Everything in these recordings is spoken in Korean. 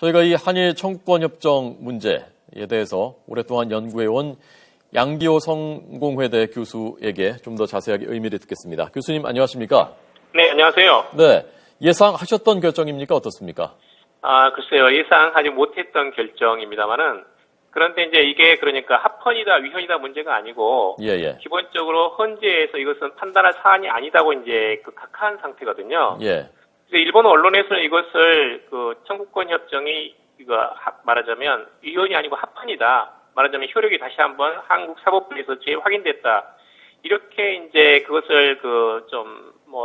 저희가 이 한일 청구권 협정 문제에 대해서 오랫동안 연구해온 양기호 성공회대 교수에게 좀 더 자세하게 의미를 듣겠습니다. 교수님 안녕하십니까? 네, 안녕하세요. 네, 예상하셨던 결정입니까? 어떻습니까? 글쎄요. 예상하지 못했던 결정입니다만은 그런데 이제 이게 그러니까 합헌이다 위헌이다 문제가 아니고 기본적으로 헌재에서 이것은 판단할 사안이 아니다고 이제 각하한 상태거든요. 그래서 일본 언론에서는 이것을 청구권 협정이 말하자면 위헌이 아니고 합헌이다. 말하자면 효력이 다시 한번 한국 사법부에서 재확인됐다. 이렇게 이제 그것을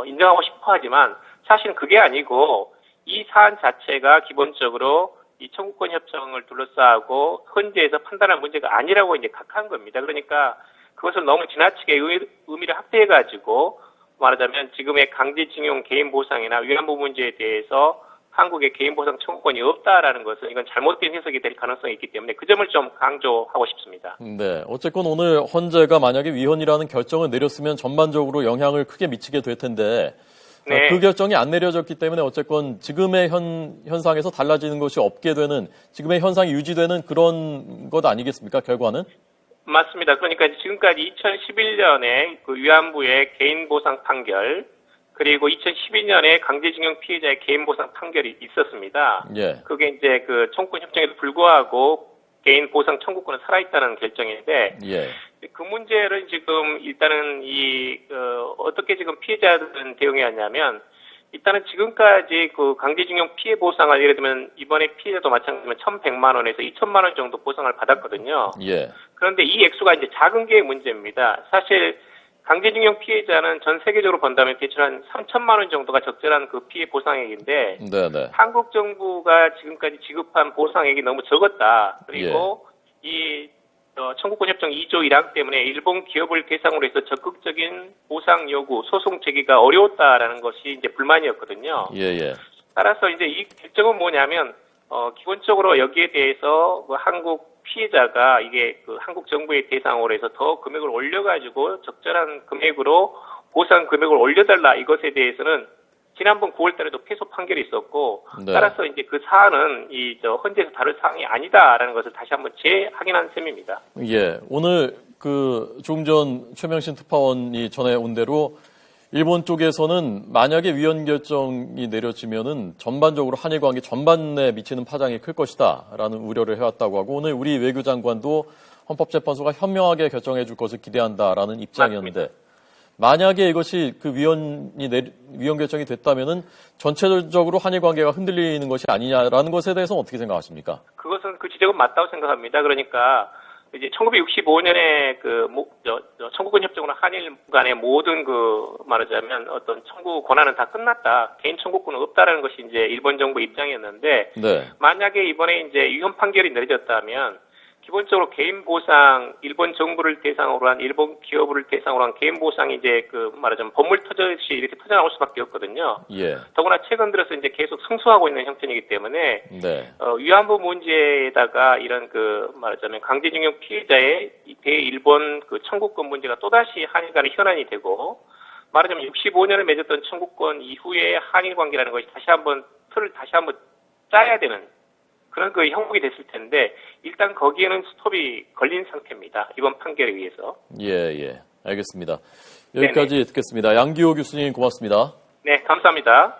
인정하고 싶어 하지만 사실은 그게 아니고 이 사안 자체가 기본적으로 이 청구권 협정을 둘러싸고 헌재에서 판단할 문제가 아니라고 이제 각한 겁니다. 그러니까 그것을 너무 지나치게 의미를 확대해가지고 말하자면 지금의 강제징용 개인 보상이나 위안부 문제에 대해서 한국의 개인 보상 청구권이 없다라는 것은 이건 잘못된 해석이 될 가능성이 있기 때문에 그 점을 좀 강조하고 싶습니다. 네, 어쨌건 오늘 헌재가 만약에 위헌이라는 결정을 내렸으면 전반적으로 영향을 크게 미치게 될 텐데 그 결정이 안 내려졌기 때문에 어쨌건 지금의 현상에서 달라지는 것이 없게 되는 지금의 현상이 유지되는 그런 것 아니겠습니까? 결과는? 맞습니다. 그러니까 지금까지 2011년에 위안부의 개인 보상 판결 그리고 2012년에 강제징용 피해자의 개인 보상 판결이 있었습니다. 그게 이제 청구권 협정에도 불구하고 개인 보상 청구권은 살아있다는 결정인데 그 문제를 지금 일단은 어떻게 지금 피해자들은 대응해왔냐면 일단은 지금까지 강제징용 피해 보상을 예를 들면 이번에 피해자도 마찬가지지만 1,100만 원에서 2,000만 원 정도 보상을 받았거든요. 그런데 이 액수가 이제 작은 게 문제입니다. 사실 강제징용 피해자는 전 세계적으로 본다면 대충 한 3,000만 원 정도가 적절한 피해 보상액인데 한국 정부가 지금까지 지급한 보상액이 너무 적었다. 그리고 이 청구권 협정 2조 1항 때문에 일본 기업을 대상으로 해서 적극적인 보상 요구, 소송 제기가 어려웠다라는 것이 이제 불만이었거든요. 따라서 이제 이 결정은 뭐냐면 기본적으로 여기에 대해서 한국 피해자가 이게 한국 정부의 대상으로 해서 더 금액을 올려가지고 적절한 금액으로 보상 금액을 올려달라 이것에 대해서는 지난번 9월 달에도 패소 판결이 있었고 따라서 이제 그 사안은 헌재에서 다룰 사항이 아니다라는 것을 다시 한번 재확인한 셈입니다. 오늘 조금 전 최명신 특파원이 전해온 대로 일본 쪽에서는 만약에 위헌 결정이 내려지면은 전반적으로 한일 관계 전반에 미치는 파장이 클 것이다라는 우려를 해왔다고 하고 오늘 우리 외교장관도 헌법재판소가 현명하게 결정해 줄 것을 기대한다라는 입장이었는데 만약에 이것이 위헌 결정이 됐다면은 전체적으로 한일 관계가 흔들리는 것이 아니냐라는 것에 대해서는 어떻게 생각하십니까? 그것은 그 지적은 맞다고 생각합니다. 그러니까 이제 1965년에 청구권 협정으로 한일 간의 모든 말하자면 어떤 청구 권한은 다 끝났다. 개인 청구권은 없다라는 것이 이제 일본 정부 입장이었는데 만약에 이번에 이제 위헌 판결이 내려졌다면 기본적으로 개인 보상, 일본 정부를 대상으로 한, 일본 기업을 대상으로 한 개인 보상이 이제 말하자면 법물 터졌이 이렇게 터져나올 수밖에 없거든요. 더구나 최근 들어서 이제 계속 승소하고 있는 형편이기 때문에, 위안부 문제에다가 이런 말하자면 강제징용 피해자의 대일본 청구권 문제가 또다시 한일 간의 현안이 되고, 말하자면 65년에 맺었던 청구권 이후의 한일 관계라는 것이 틀을 다시 한번 짜야 되는 그런 형국이 됐을 텐데 일단 거기에는 스톱이 걸린 상태입니다. 이번 판결에 의해서. 알겠습니다. 여기까지 듣겠습니다. 양기호 교수님 고맙습니다. 네, 감사합니다.